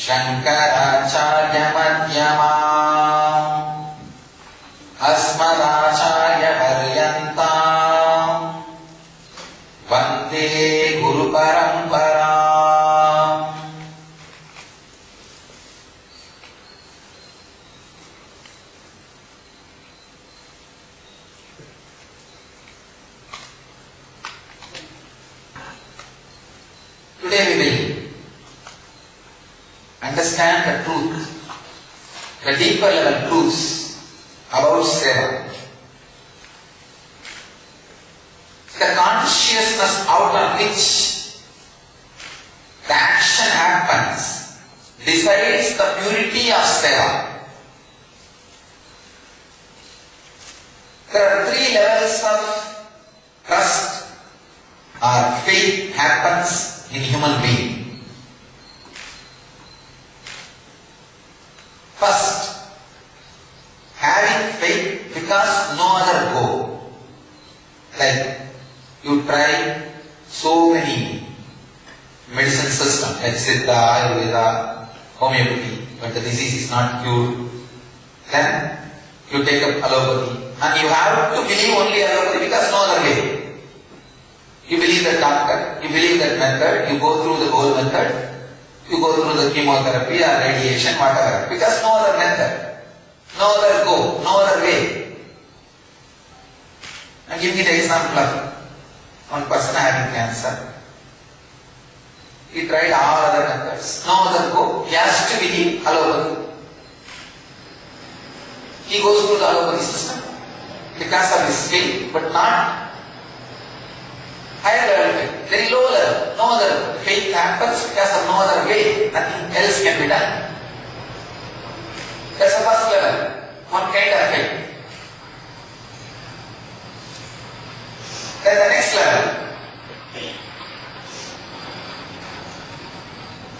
Shankaracharya मध्यमाम् अस्मदाचार्य पर्यन्ताम् Vande Guru परम्पराम्। Today we will understand the truth, the deeper level truths about Seva. The consciousness out of which the action happens decides the purity of Seva. There are three levels of trust or faith happens in human being. First, having faith because no other go. Like you try so many medicine systems like Siddha, Ayurveda, homeopathy, but the disease is not cured. Then you take up allopathy and you have to believe only allopathy because no other way. You believe that doctor, you believe that method, you go through the whole method, you go through the chemotherapy or radiation, whatever, because no other method, no other go, no other way. I'm giving you the example of one person having cancer. He tried all other methods, no other go, he has to believe allopathy. He goes through the allopathy system because of his faith, but not higher level faith, very low level, no other faith happens because of no other way, nothing else can be done. That's the first level, one kind of faith. Then the next level,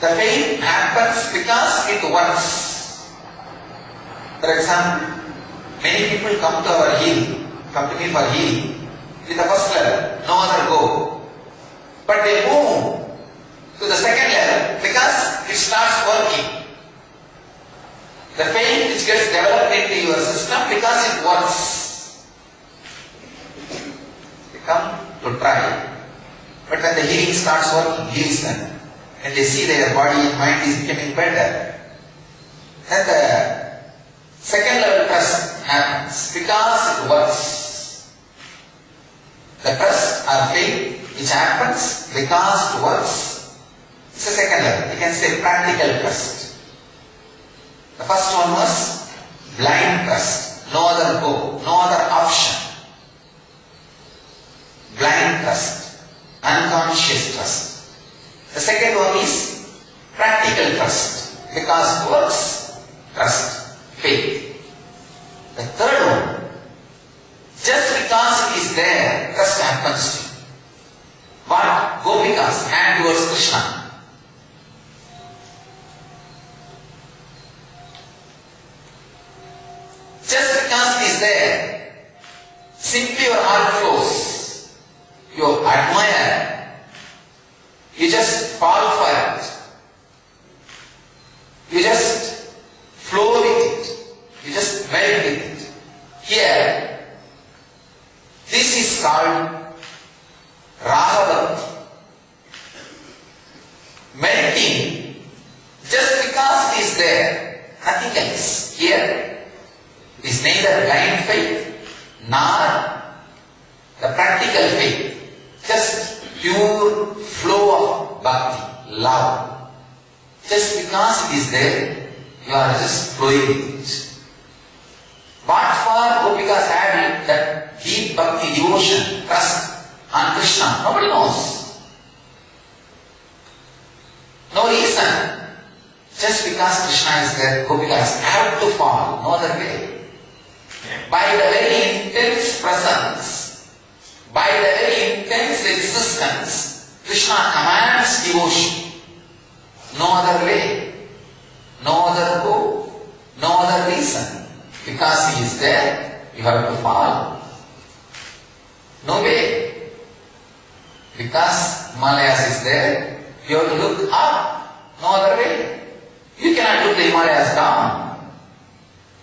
the faith happens because it works. For example, many people come to our healing, come to me for healing. With the first level, no other go. But they move to the second level because it starts working. The faith which gets developed into your system because it works. They come to try. But when the healing starts working, heals them. And they see their body and mind is becoming better. Then the second level trust happens because it works. The trust or faith which happens because it works, it's a second level. You can say practical trust. The first one was blind trust, no other go, no other option. Blind trust, unconscious trust. The second one is practical trust, because it works, trust, faith. The third one, just because it is there, trust happens to you. But Gopikas hand towards Krishna. Just because it is there, simply your heart flows. You admire. You just fall for it. You just flow with it. You just melt with it. Here, this is called Rahavati. Melting, just because it is there, nothing else. Here is neither blind faith nor the practical faith. Just pure flow of bhakti, love. Just because it is there, you are just flowing with it. What for Gopikas had that deep bhakti, devotion, trust on Krishna? Nobody knows. No reason. Just because Krishna is there, Gopikas have to fall, no other way. By the very intense presence, by the very intense existence, Krishna commands devotion. No other way, no other go, no other reason. Because he is there, you have to follow. No way. Because Himalayas is there, you have to look up. No other way. You cannot put the Himalayas down.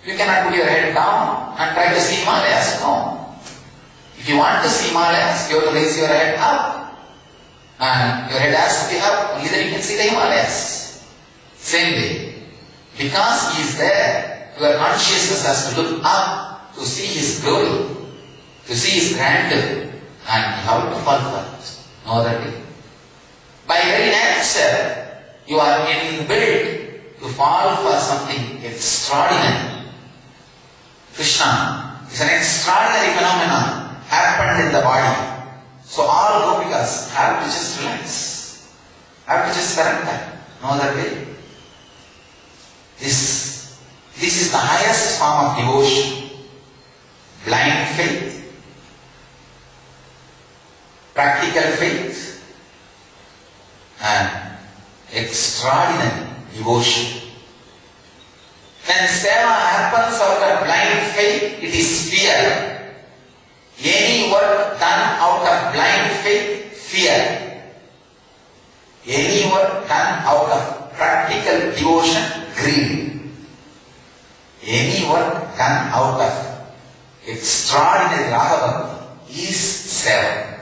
You cannot put your head down and try to see Himalayas. No. If you want to see Himalayas, you have to raise your head up. And your head has to be up, only then you can see the Himalayas. Same way. Because He is there, your consciousness has to look up to see His glory, to see His grandeur, and you have to fall for it. No other way. By very nature, you are inbuilt to fall for something extraordinary. Krishna is an extraordinary phenomenon happened in the body. So all gopikas have to just relax, have to just surrender. No other way. This is the highest form of devotion. Blind faith, practical faith, and extraordinary devotion. When seva happens out of blind faith, it is fear. Any work done out of blind faith, fear. Any work done out of practical devotion, greed. Any work done out of extraordinary Raga is seva.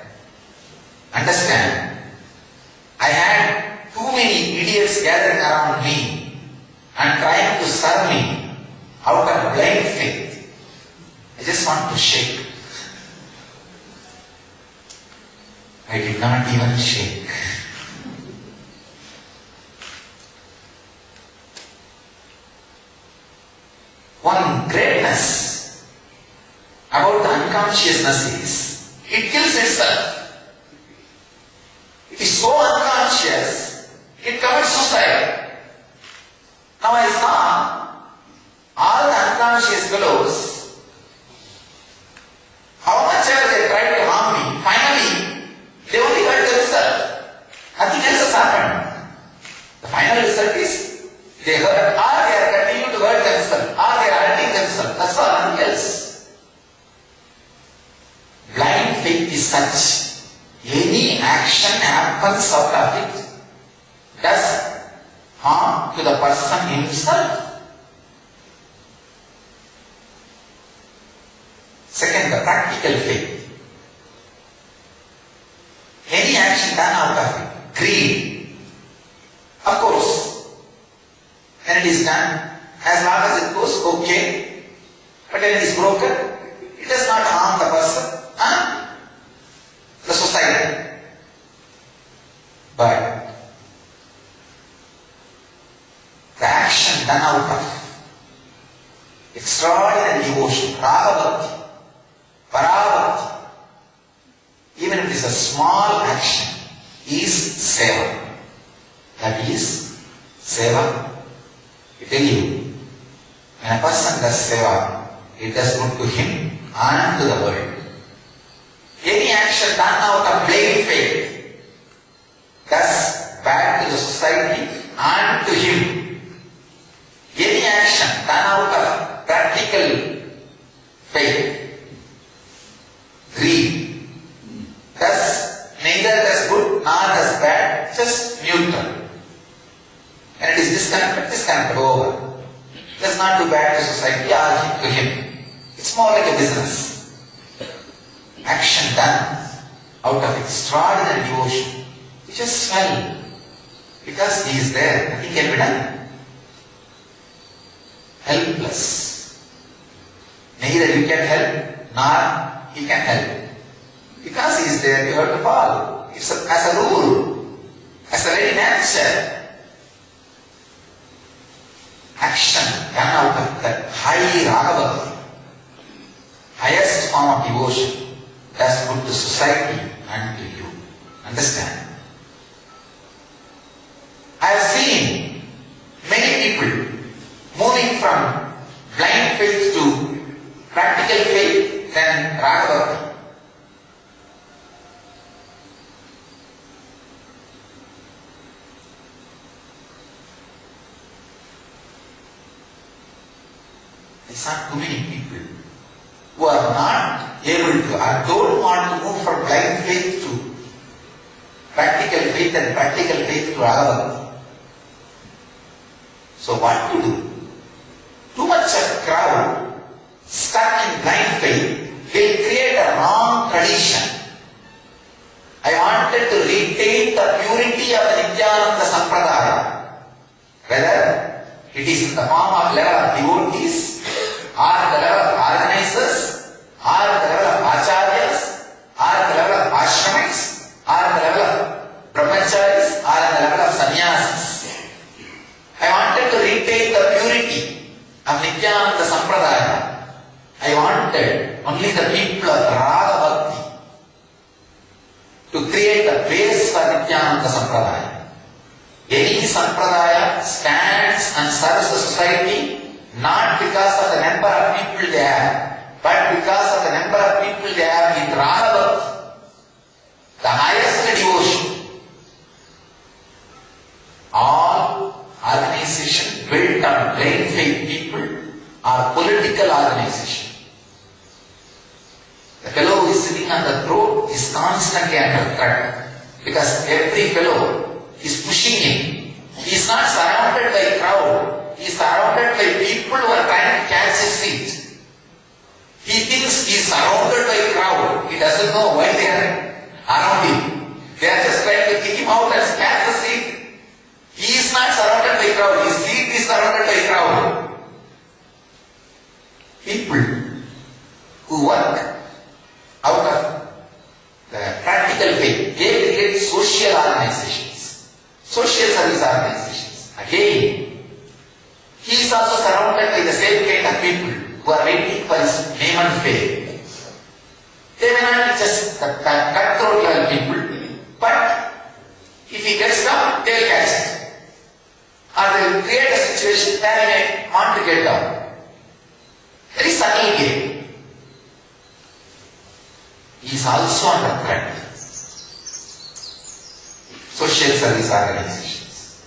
Understand? I had too many idiots gathering around me and trying to serve me out of blind faith. I just want to shake. I did not even shake. One greatness about the unconsciousness is, it kills itself. It is so unconscious, it commits suicide. Now I saw all the unconscious fellows, how much ever they tried to harm me, finally they only hurt themselves. Nothing else has happened. The final result is they hurt, or they are continuing to hurt themselves, or they are hurting themselves. That's all, nothing else. Blind faith is such. Any action happens out of it does harm to the person himself. Second, the practical faith. Any action done out of it, greed. Of course, when it is done, as long as it goes, okay. But when it is broken, it does not harm the person, the society. But the action done out of extraordinary devotion, Raga-bhakti, Parabhakti, even if it is a small action, is seva. That is seva. I tell you, when a person does seva, it does good to him and to the world. Any action done out of blind faith does bad to the society and to him. Any action done out of practical faith, greed, neither does good nor does bad, just neutral. And it is disconnected over. Does not do bad to society or to him. It's more like a business. Action done out of extraordinary devotion, you just smell. Because He is there, nothing can be done. Helpless. Neither you can help, nor He can help. Because He is there, you have to fall. It's as a rule, as a very nature. Action done out of that high Raga, highest form of devotion, does good to society and to you. Understand? I have seen many people moving from blind faith to practical faith, then Raga. I saw too many people who are not able to, or don't want to move from blind faith to practical faith and practical faith to Raga. So So what to do? Too much of crowd stuck in blind faith will create a wrong tradition. I wanted to retain the purity of the Nityananda Sampradaya. Whether it is in the form of level of devotees, or the level of organizers, or the level of acharyas, or the level of ashramics, or the level of brahmacharis, or the level of sannyasis. I wanted to retain the purity of Nityananda Sampradaya. I wanted only the people of Raga Bhakti to create a base for Nityananda Sampradaya. Any Sampradaya stands and serves the society not because of the number of people they have, but because of the number of people they have in Raga Bhakti, the highest devotion. All organizations built on blind faith people are political organizations. The fellow who is sitting on the throne is constantly under threat because every fellow is pushing him. He is not surrounded by a crowd. He is surrounded by people who are trying to catch his seat. He thinks he is surrounded by a crowd. He doesn't know why they are around him. They are just trying to kick him out and catch the seat. He is not surrounded by a crowd. His seat is surrounded by a crowd. People who work out of the practical faith, they create social organizations, social service organizations. Again, he is also surrounded by the same kind of people who are waiting for his name and fame. They may not be just the cutthroat level people, but if he gets down, they will catch it. Or they will create a situation where he may want to get down. Very subtle game. He is also under threat. Social service organizations.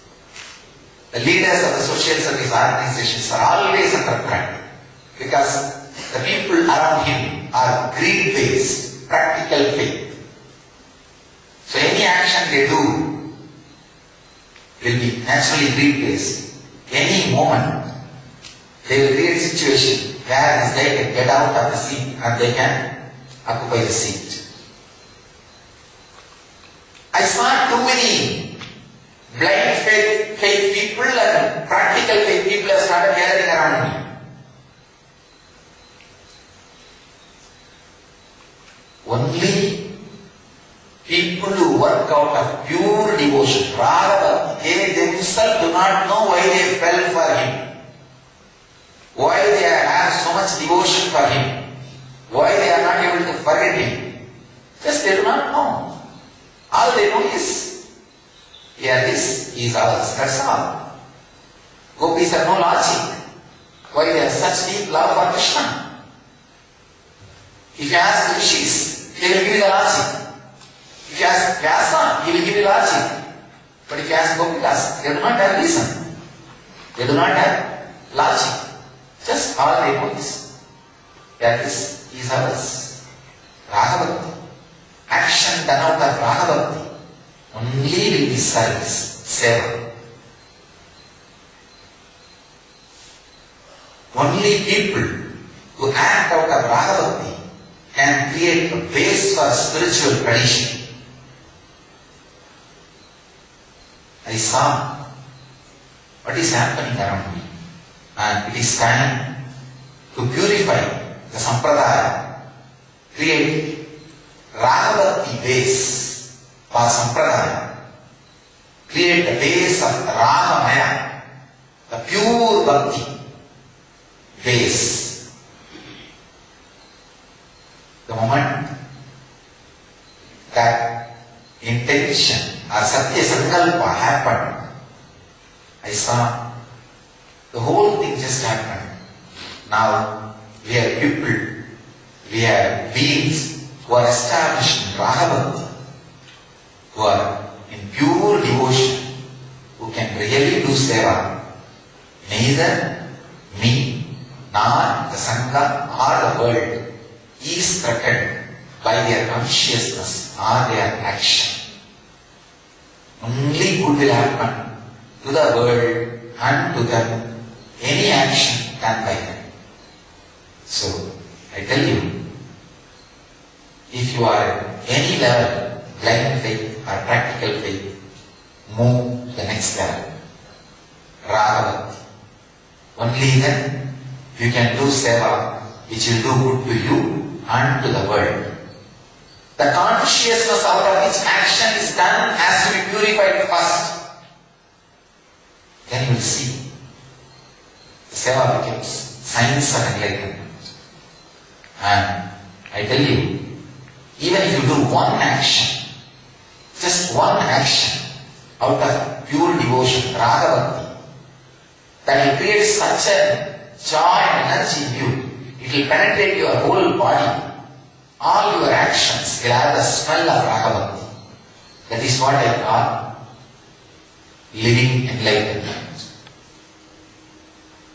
The leaders of the social service organizations are always under threat because the people around him are greed-based, practical faith. So any action they do will be naturally greed-based. Any moment they will create a situation where this guy can get out of the seat and they can occupy the seat. I saw too many blind faith people and practical faith people have started gathering around me. Only people who work out of pure devotion, rather they themselves do not know why they fell for him, why they have so much devotion for him, why they are not able to forget him. Just they do not know. All they know is, yeah, this is ours, that's all. Gopis have no logic. Why they have such deep love for Krishna? If you ask Rishis, they will give you the logic. If you ask Vyasa, he will give you logic. But if you ask Gopikas, they do not have reason. They do not have logic. Just all they know is, yeah, this is ours. Raga Bhakti. Action done out of Raga Bhakti only will be service, seva. Only people who act out of Raga Bhakti can create a base for spiritual tradition. I saw what is happening around me, and it is time to purify the Sampradaya, create Raga Bhakti base for Sampradaya, create the base of Raga Maya, the pure Bhakti base. The moment that intention or Satya Sankalpa happened, I saw the whole thing just happened. Now we are people, we are beings who are established in Raga Bhakti, who are in pure devotion, who can really do seva. Neither me nor the Sangha or the world is threatened by their consciousness or their action. Only good will happen to the world unto them any action done by them. So, I tell you, if you are at any level, blind faith or practical faith, move to the next level. Raga. Only then you can do seva which will do good to you and to the world. The consciousness out of which action is done has to be purified first. Then you will see. The seva becomes science of enlightenment. And I tell you, even if you do one action, just one action out of pure devotion, raga bhakti, that will create such a joy and energy in you. It will penetrate your whole body. All your actions will have the smell of raga bhakti. That is what I call living enlightenment.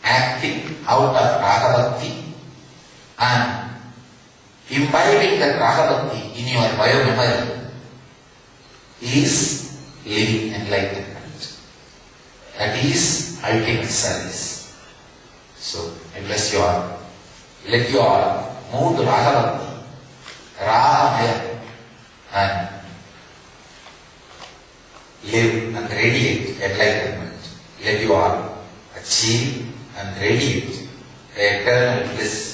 Acting out of raga bhakti and imbibing that raga bhakti in your bio-memory is living enlightenment. That is ultimate service. So, I bless you all. Let you all move to raga bhakti, raga and live and radiate enlightenment. Let you all achieve and radiate the eternal bliss